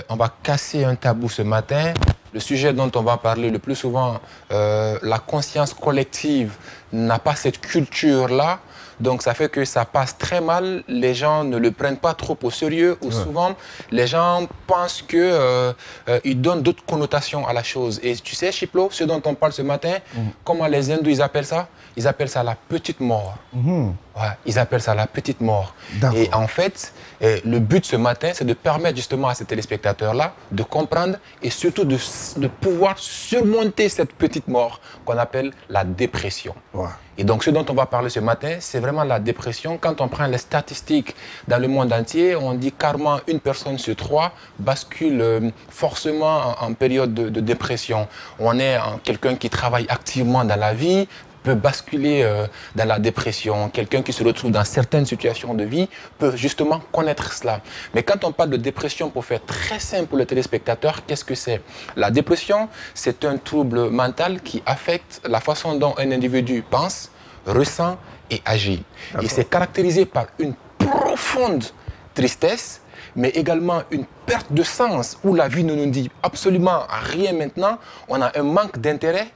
On va casser un tabou ce matin. Le sujet dont on va parler le plus souvent, la conscience collective n'a pas cette culture-là. Donc ça fait que ça passe très mal, les gens ne le prennent pas trop au sérieux ou souvent les gens pensent qu'ils donnent d'autres connotations à la chose. Et tu sais Chiplo, ce dont on parle ce matin, comment les hindous ils appellent ça? Ils appellent ça la petite mort. Ouais, ils appellent ça la petite mort. Et en fait, le but ce matin, c'est de permettre justement à ces téléspectateurs-là de comprendre et surtout de pouvoir surmonter cette petite mort qu'on appelle la dépression. Et donc, ce dont on va parler ce matin, c'est vraiment la dépression. Quand on prend les statistiques dans le monde entier, on dit carrément une personne sur trois bascule forcément en période de dépression. On est quelqu'un qui travaille activement dans la vie, peut basculer dans la dépression. Quelqu'un qui se retrouve dans certaines situations de vie peut justement connaître cela. Mais quand on parle de dépression, pour faire très simple pour le téléspectateur, qu'est-ce que c'est? La dépression, c'est un trouble mental qui affecte la façon dont un individu pense, ressent et agit. Et c'est caractérisé par une profonde tristesse, mais également une perte de sens où la vie ne nous dit absolument rien maintenant. On a un manque d'intérêt,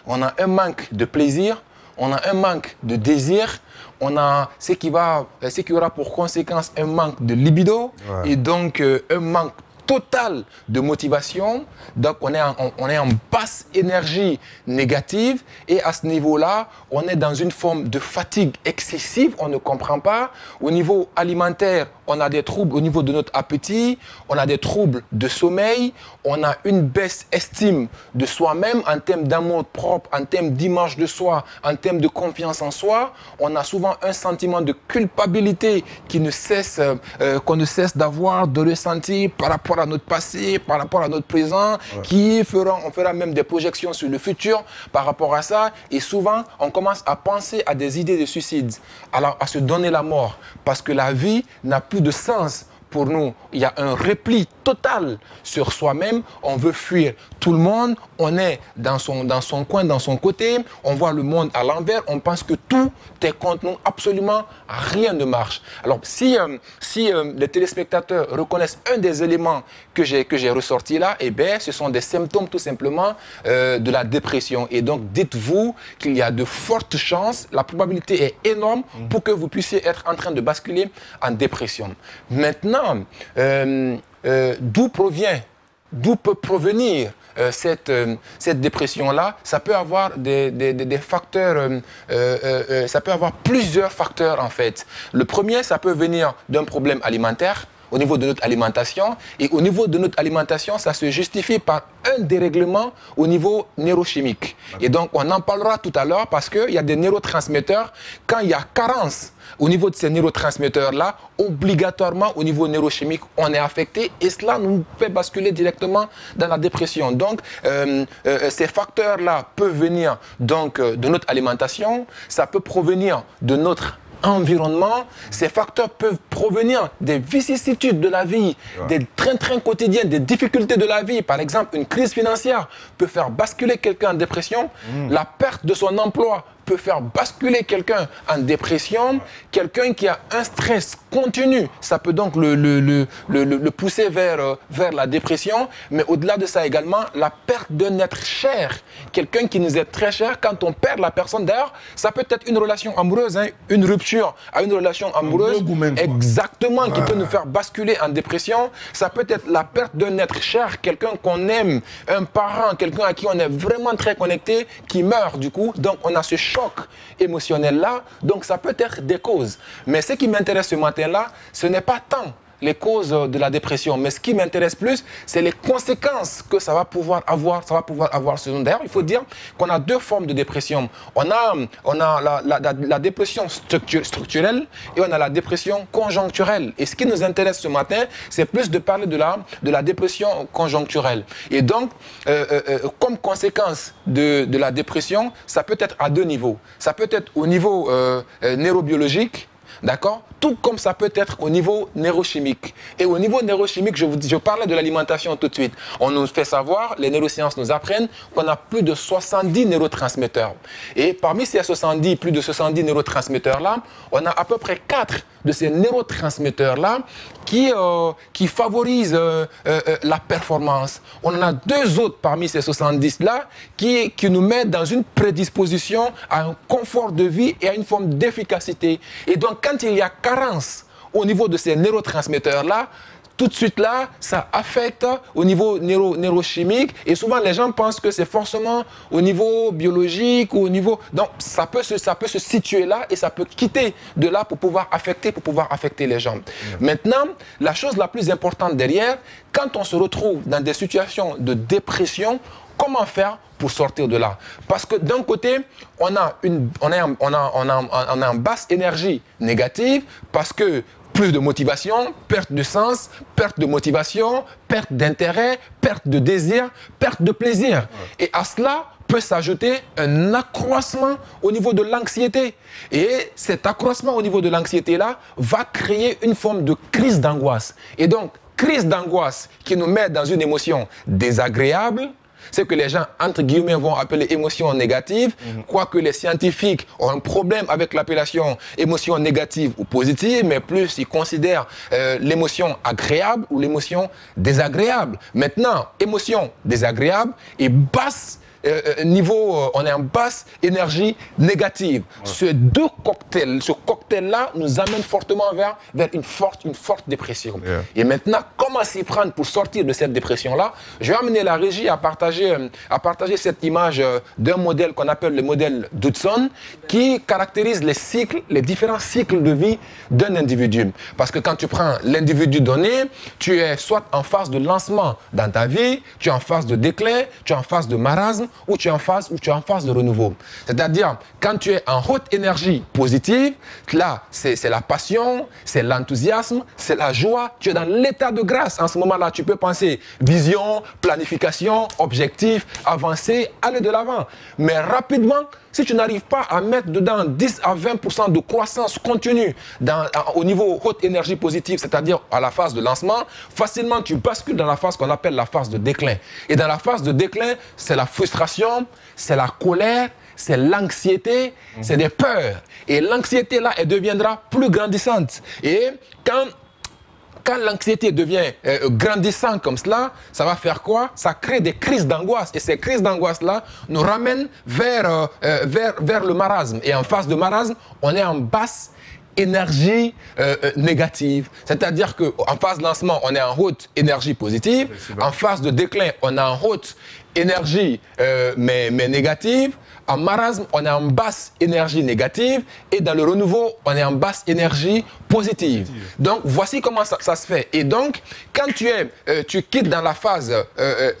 on a un manque de plaisir, on a un manque de désir, on a ce qui aura pour conséquence un manque de libido et donc un manque total de motivation. Donc on est en basse énergie négative et à ce niveau-là, on est dans une forme de fatigue excessive, on ne comprend pas. Au niveau alimentaire, on a des troubles au niveau de notre appétit, on a des troubles de sommeil, on a une baisse estime de soi-même en termes d'amour propre, en termes d'image de soi, en termes de confiance en soi. On a souvent un sentiment de culpabilité qu'on ne cesse d'avoir, de ressentir par rapport à notre passé, par rapport à notre présent, on fera même des projections sur le futur par rapport à ça. Et souvent, on commence à penser à des idées de suicide, alors à se donner la mort, parce que la vie n'a plus de sens. Pour nous, il y a un repli total sur soi-même. On veut fuir tout le monde. On est dans son coin, dans son côté. On voit le monde à l'envers. On pense que tout est contre nous. Absolument rien ne marche. Alors, si les téléspectateurs reconnaissent un des éléments que j'ai ressortis là, eh bien, ce sont des symptômes tout simplement de la dépression. Et donc, dites-vous qu'il y a de fortes chances, la probabilité est énorme pour que vous puissiez être en train de basculer en dépression. Maintenant, d'où peut provenir cette dépression-là? Ça peut avoir des facteurs, ça peut avoir plusieurs facteurs en fait. Le premier, ça peut venir d'un problème alimentaire, au niveau de notre alimentation. Et au niveau de notre alimentation, ça se justifie par un dérèglement au niveau neurochimique. Et donc, on en parlera tout à l'heure parce qu'il y a des neurotransmetteurs. Quand il y a carence au niveau de ces neurotransmetteurs-là, obligatoirement au niveau neurochimique, on est affecté et cela nous fait basculer directement dans la dépression. Donc, ces facteurs-là peuvent venir donc, de notre alimentation, ça peut provenir de notre environnement. Ces facteurs peuvent provenir des vicissitudes de la vie, des trains quotidiens, des difficultés de la vie. Par exemple, une crise financière peut faire basculer quelqu'un en dépression. La perte de son emploi peut faire basculer quelqu'un en dépression. Quelqu'un qui a un stress continu, ça peut donc le pousser vers la dépression. Mais au-delà de ça également, la perte d'un être cher. Quelqu'un qui nous est très cher, quand on perd la personne, d'ailleurs, ça peut être une relation amoureuse, hein, une rupture à une relation amoureuse, exactement, qui peut nous faire basculer en dépression. Ça peut être la perte d'un être cher, quelqu'un qu'on aime, un parent, quelqu'un à qui on est vraiment très connecté, qui meurt du coup. Donc on a ce choc émotionnel-là, donc ça peut être des causes. Mais ce qui m'intéresse ce matin-là, ce n'est pas tant les causes de la dépression, mais ce qui m'intéresse plus, c'est les conséquences que ça va pouvoir avoir sur nous. D'ailleurs, il faut dire qu'on a deux formes de dépression. On a la dépression structurelle et on a la dépression conjoncturelle. Et ce qui nous intéresse ce matin, c'est plus de parler de la dépression conjoncturelle. Et donc, comme conséquence de la dépression, ça peut être à deux niveaux. Ça peut être au niveau neurobiologique, d'accord? Tout comme ça peut être au niveau neurochimique. Et au niveau neurochimique, je parlais de l'alimentation tout de suite. On nous fait savoir, les neurosciences nous apprennent qu'on a plus de 70 neurotransmetteurs. Et parmi ces plus de 70 neurotransmetteurs-là, on a à peu près 4 de ces neurotransmetteurs-là qui favorisent la performance. On en a 2 autres parmi ces 70-là qui nous mettent dans une prédisposition à un confort de vie et à une forme d'efficacité. Et donc, quand il y a carence au niveau de ces neurotransmetteurs-là, tout de suite là, ça affecte au niveau neurochimique et souvent les gens pensent que c'est forcément au niveau biologique ou au niveau... Donc ça peut se situer là et ça peut quitter de là pour pouvoir affecter les gens. Maintenant, la chose la plus importante derrière, quand on se retrouve dans des situations de dépression, comment faire pour sortir de là? Parce que d'un côté, on est en basse énergie négative parce que plus de motivation, perte de sens, perte de motivation, perte d'intérêt, perte de désir, perte de plaisir. Et à cela peut s'ajouter un accroissement au niveau de l'anxiété. Et cet accroissement au niveau de l'anxiété-là va créer une forme de crise d'angoisse. Et donc, crise d'angoisse qui nous met dans une émotion désagréable, c'est que les gens, entre guillemets, vont appeler émotion négative, quoique les scientifiques ont un problème avec l'appellation émotion négative ou positive, mais plus ils considèrent l'émotion agréable ou l'émotion désagréable. Maintenant, émotion désagréable et basse on est en basse énergie négative. Ce cocktail-là nous amène fortement vers une forte dépression. Et maintenant, comment s'y prendre pour sortir de cette dépression-là? Je vais amener la régie à partager cette image d'un modèle qu'on appelle le modèle d'Hudson, qui caractérise les différents cycles de vie d'un individu. Parce que quand tu prends l'individu donné, tu es soit en phase de lancement dans ta vie, tu es en phase de déclin, tu es en phase de marasme, ou tu es en phase de renouveau. C'est-à-dire, quand tu es en haute énergie positive, là, c'est la passion, c'est l'enthousiasme, c'est la joie, tu es dans l'état de grâce. En ce moment-là, tu peux penser vision, planification, objectif, avancer, aller de l'avant. Mais rapidement, si tu n'arrives pas à mettre dedans 10 à 20% de croissance continue au niveau haute énergie positive, c'est-à-dire à la phase de lancement, facilement tu bascules dans la phase qu'on appelle la phase de déclin. Et dans la phase de déclin, c'est la frustration, c'est la colère, c'est l'anxiété, c'est des peurs. Et l'anxiété là, elle deviendra plus grandissante. Et quand l'anxiété devient grandissante comme cela, ça va faire quoi? Ça crée des crises d'angoisse. Et ces crises d'angoisse-là nous ramènent vers le marasme. Et en phase de marasme, on est en basse énergie négative. C'est-à-dire qu'en phase de lancement, on est en haute énergie positive. En phase de déclin, on est en haute énergie mais négative. En marasme, on est en basse énergie négative et dans le renouveau, on est en basse énergie positive. Donc, voici comment ça se fait. Et donc, quand tu quittes dans la phase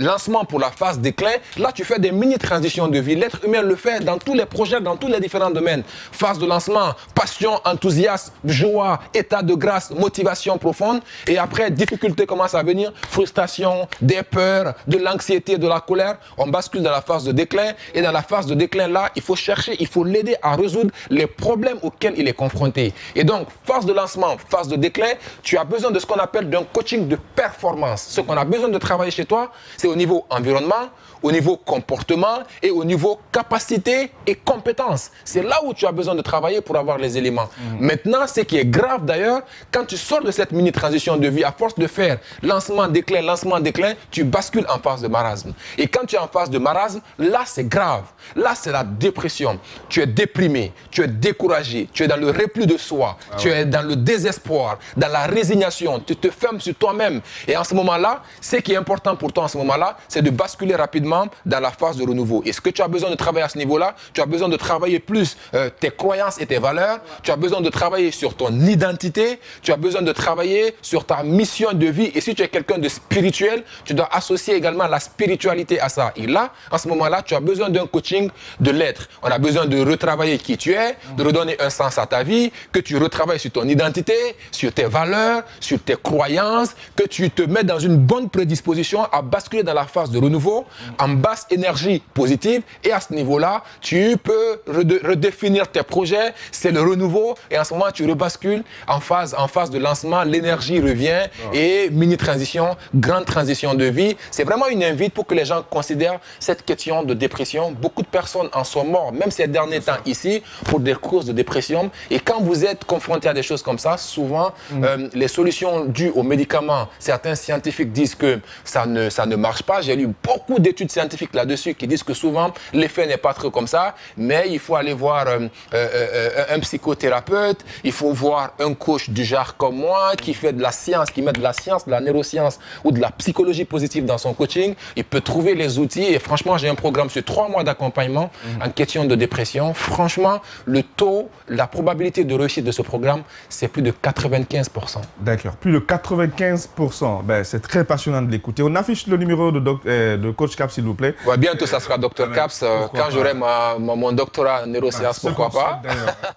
lancement pour la phase déclin, là, tu fais des mini-transitions de vie. L'être humain le fait dans tous les projets, dans tous les différents domaines. Phase de lancement, passion, enthousiasme, joie, état de grâce, motivation profonde. Et après, difficulté commence à venir, frustration, des peurs, de l'anxiété, de la colère. On bascule dans la phase de déclin. Et dans la phase de déclin, là, il faut chercher, il faut l'aider à résoudre les problèmes auxquels il est confronté. Et donc, phase de lancement, phase de déclin, tu as besoin de ce qu'on appelle d'un coaching de performance. Ce qu'on a besoin de travailler chez toi, c'est au niveau environnement, au niveau comportement et au niveau capacité et compétences. C'est là où tu as besoin de travailler pour avoir les éléments. Maintenant, ce qui est grave d'ailleurs, quand tu sors de cette mini-transition de vie, à force de faire lancement, déclin, tu bascules en phase de marasme. Et quand tu es en phase de marasme, là, c'est grave. Là, c'est la dépression. Tu es déprimé, tu es découragé, tu es dans le repli de soi, tu es dans le désespoir, dans la résignation, tu te fermes sur toi-même. Et en ce moment-là, ce qui est important pour toi en ce moment-là, c'est de basculer rapidement dans la phase de renouveau. Et ce que tu as besoin de travailler à ce niveau-là, tu as besoin de travailler plus tes croyances et tes valeurs, tu as besoin de travailler sur ton identité, tu as besoin de travailler sur ta mission de vie. Et si tu es quelqu'un de spirituel, tu dois associer également la spiritualité à ça. Et là, en ce moment-là, tu as besoin d'un coaching de l'être. On a besoin de retravailler qui tu es, de redonner un sens à ta vie, que tu retravailles sur ton identité, sur tes valeurs, sur tes croyances, que tu te mets dans une bonne prédisposition à basculer dans la phase de renouveau, en basse énergie positive. Et à ce niveau-là, tu peux redéfinir tes projets, c'est le renouveau. Et en ce moment, tu rebascules en phase de lancement, l'énergie revient et mini-transition, grande transition de vie. C'est vraiment une invite pour que les gens considèrent cette question de dépression. Beaucoup de personnes personnes en sont mortes, même ces derniers temps ici, pour des causes de dépression. Et quand vous êtes confronté à des choses comme ça, souvent, les solutions dues aux médicaments, certains scientifiques disent que ça ne marche pas. J'ai lu beaucoup d'études scientifiques là-dessus qui disent que souvent, l'effet n'est pas trop comme ça, mais il faut aller voir un psychothérapeute, il faut voir un coach du genre comme moi qui fait de la science, qui met de la science, de la neuroscience ou de la psychologie positive dans son coaching. Il peut trouver les outils et franchement, j'ai un programme sur 3 mois d'accompagnement en question de dépression. Franchement, le taux, la probabilité de réussite de ce programme, c'est plus de 95%. D'accord, plus de 95%. Ben, c'est très passionnant de l'écouter. On affiche le numéro de Coach Caps, s'il vous plaît. Ouais, bientôt, ça sera Dr Caps. Quand j'aurai mon doctorat en neurosciences, pourquoi pas.